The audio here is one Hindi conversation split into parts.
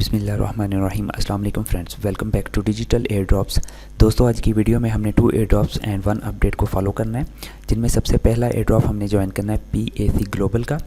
बिस्मिल्लाहिर्रहमानिर्रहीम। अस्सलाम वालेकुम friends, welcome back to digital air drops. दोस्तों, आज की वीडियो में हमने 2 एयर ड्रॉप्स एंड 1 अपडेट को फॉलो करना है, जिनमें सबसे पहला एयर ड्रॉप हमने ज्वाइन करना है PAC ग्लोबल का।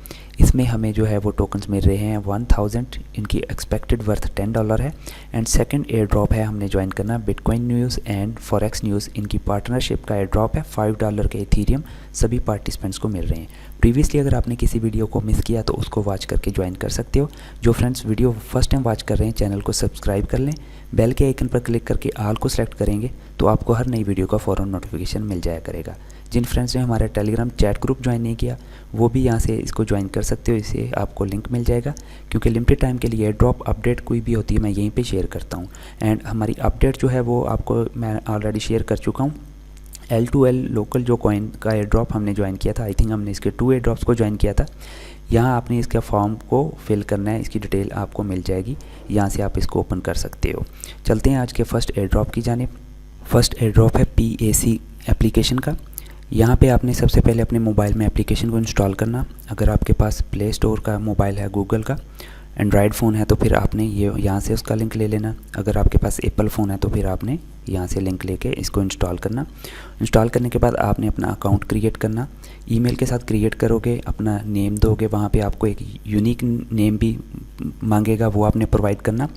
इसमें हमें जो है वो टोकन्स मिल रहे हैं 1000, इनकी एक्सपेक्टेड वर्थ $10 है। एंड सेकंड एयर ड्रॉप है हमने ज्वाइन करना bitcoin news and forex news, इनकी पार्टनरशिप का एयर ड्रॉप है। $5 के इथीरियम सभी पार्टिसिपेंट्स को मिल रहे हैं। प्रीवियसली अगर आपने किसी वीडियो को मिस किया तो उसको वॉच करके ज्वाइन कर सकते हो। जो friends video first time watch कर रहे हैं, चैनल को सब्सक्राइब कर लें। बेल के आइकन पर क्लिक करके ऑल को सिलेक्ट करेंगे तो आपको हर नई वीडियो का फ़ौरन नोटिफिकेशन मिल जाया करेगा। जिन फ्रेंड्स ने हमारा टेलीग्राम चैट ग्रुप ज्वाइन नहीं किया वो भी यहाँ से इसको ज्वाइन कर सकते हो, इसे आपको लिंक मिल जाएगा। क्योंकि लिमिटेड टाइम के लिए ड्रॉप अपडेट कोई भी होती है मैं यहीं पे शेयर करता हूँ। एंड हमारी अपडेट जो है वो आपको मैं ऑलरेडी शेयर कर चुका हूँ। L2L लोकल जो कॉइन का एयर ड्रॉप हमने ज्वाइन किया था, आई थिंक हमने इसके 2 एयर ड्रॉप्स को ज्वाइन किया था। यहाँ आपने इसका फॉर्म को फिल करना है, इसकी डिटेल आपको मिल जाएगी, यहाँ से आप इसको ओपन कर सकते हो। चलते हैं आज के फर्स्ट एयर ड्रॉप की जानिब। फर्स्ट एयर ड्रॉप है PAC एप्लीकेशन का। यहाँ पे आपने सबसे पहले अपने मोबाइल में एप्लीकेशन को इंस्टॉल करना। अगर आपके पास प्ले स्टोर का मोबाइल है गूगल का, एंड्रॉयड फ़ोन है तो फिर आपने ये यहाँ से उसका लिंक ले लेना। अगर आपके पास एप्पल फ़ोन है तो फिर आपने यहाँ से लिंक लेके इसको इंस्टॉल करना। इंस्टॉल करने के बाद आपने अपना अकाउंट क्रिएट करना। ईमेल के साथ क्रिएट करोगे, अपना नेम दोगे, वहाँ पे आपको एक यूनिक नेम भी मांगेगा, वो आपने प्रोवाइड करना।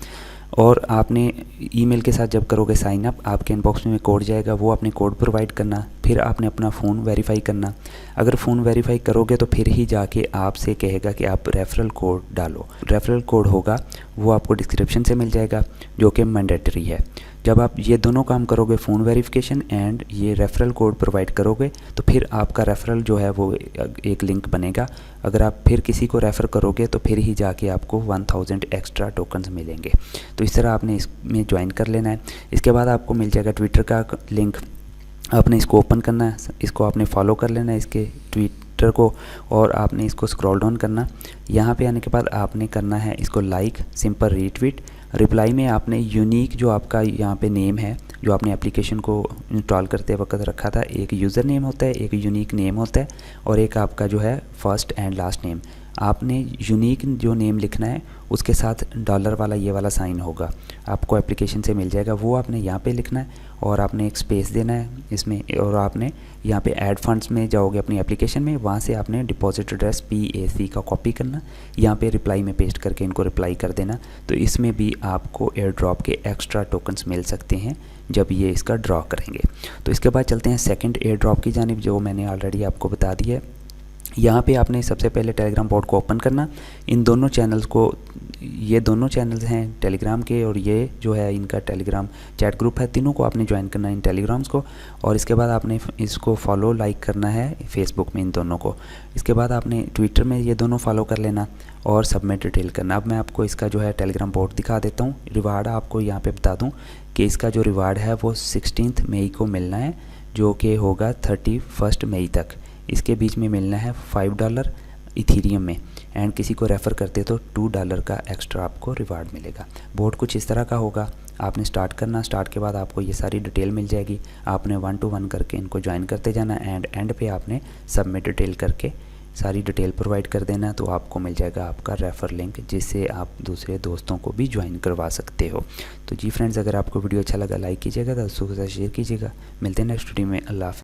और आपने ईमेल के साथ जब करोगे साइन अप, आपके इनबॉक्स में कोड जाएगा, वो आपने कोड प्रोवाइड करना। फिर आपने अपना फ़ोन वेरीफाई करना। अगर फ़ोन वेरीफाई करोगे तो फिर ही जाके आपसे कहेगा कि आप रेफरल कोड डालो। रेफरल कोड होगा वो आपको डिस्क्रिप्शन से मिल जाएगा, जो कि मैंडेटरी है। जब आप ये दोनों काम करोगे, फ़ोन वेरिफिकेशन एंड ये रेफरल कोड प्रोवाइड करोगे, तो फिर आपका रेफरल जो है वो एक लिंक बनेगा। अगर आप फिर किसी को रेफ़र करोगे तो फिर ही जाके आपको 1000 एक्स्ट्रा टोकन्स मिलेंगे। तो इस तरह आपने इसमें ज्वाइन कर लेना है। इसके बाद आपको मिल जाएगा ट्विटर का लिंक, आपने इसको ओपन करना है, इसको आपने फॉलो कर लेना है इसके ट्विटर को, और आपने इसको स्क्रॉल डाउन करना। यहाँ पे आने के बाद आपने करना है इसको लाइक, सिंपल रीट्वीट। रिप्लाई में आपने यूनिक जो आपका यहाँ पे नेम है, जो आपने एप्लीकेशन को इंस्टॉल करते वक्त रखा था, एक यूज़र नेम होता है, एक यूनिक नेम होता है, और एक आपका जो है फर्स्ट एंड लास्ट नेम। आपने यूनिक जो नेम लिखना है उसके साथ डॉलर वाला ये वाला साइन होगा, आपको एप्लीकेशन से मिल जाएगा, वो आपने यहाँ पे लिखना है। और आपने एक स्पेस देना है इसमें, और आपने यहाँ पे ऐड फंड्स में जाओगे अपनी एप्लीकेशन में, वहाँ से आपने डिपॉजिट एड्रेस PAC का कॉपी करना, यहाँ पे रिप्लाई में पेस्ट करके इनको रिप्लाई कर देना। तो इसमें भी आपको एयर ड्रॉप के एक्स्ट्रा टोकन्स मिल सकते हैं जब ये इसका ड्रॉ करेंगे। तो इसके बाद चलते हैं सेकंड एयर ड्रॉप की जानिब, जो मैंने ऑलरेडी आपको बता दिया है। यहाँ पे आपने सबसे पहले टेलीग्राम बॉट को ओपन करना। इन दोनों चैनल्स को, ये दोनों चैनल्स हैं टेलीग्राम के, और ये जो है इनका टेलीग्राम चैट ग्रुप है, तीनों को आपने ज्वाइन करना है इन टेलीग्राम्स को। और इसके बाद आपने इसको फॉलो लाइक करना है फेसबुक में इन दोनों को। इसके बाद आपने ट्विटर में ये दोनों फॉलो कर लेना और सबमिट डिटेल करना। अब मैं आपको इसका जो है टेलीग्राम बॉट दिखा देता हूँ। रिवार्ड आपको यहाँ पर बता दूँ कि इसका जो रिवार्ड है वो 16 मई को मिलना है, जो कि होगा 31 मई तक। इसके बीच में मिलना है $5 इथीरियम में, एंड किसी को रेफ़र करते तो $2 का एक्स्ट्रा आपको रिवार्ड मिलेगा। बोर्ड कुछ इस तरह का होगा। आपने स्टार्ट करना, स्टार्ट के बाद आपको ये सारी डिटेल मिल जाएगी। आपने 1 to 1 करके इनको ज्वाइन करते जाना, एंड एंड पे आपने सबमिट डिटेल करके सारी डिटेल प्रोवाइड कर देना। तो आपको मिल जाएगा आपका रेफ़र लिंक, जिससे आप दूसरे दोस्तों को भी ज्वाइन करवा सकते हो। तो जी फ्रेंड्स, अगर आपको वीडियो अच्छा लगा लाइक कीजिएगा, दोस्तों के साथ शेयर कीजिएगा। मिलते हैं नेक्स्ट वीडियो में। अल्लाह हाफ़िज़।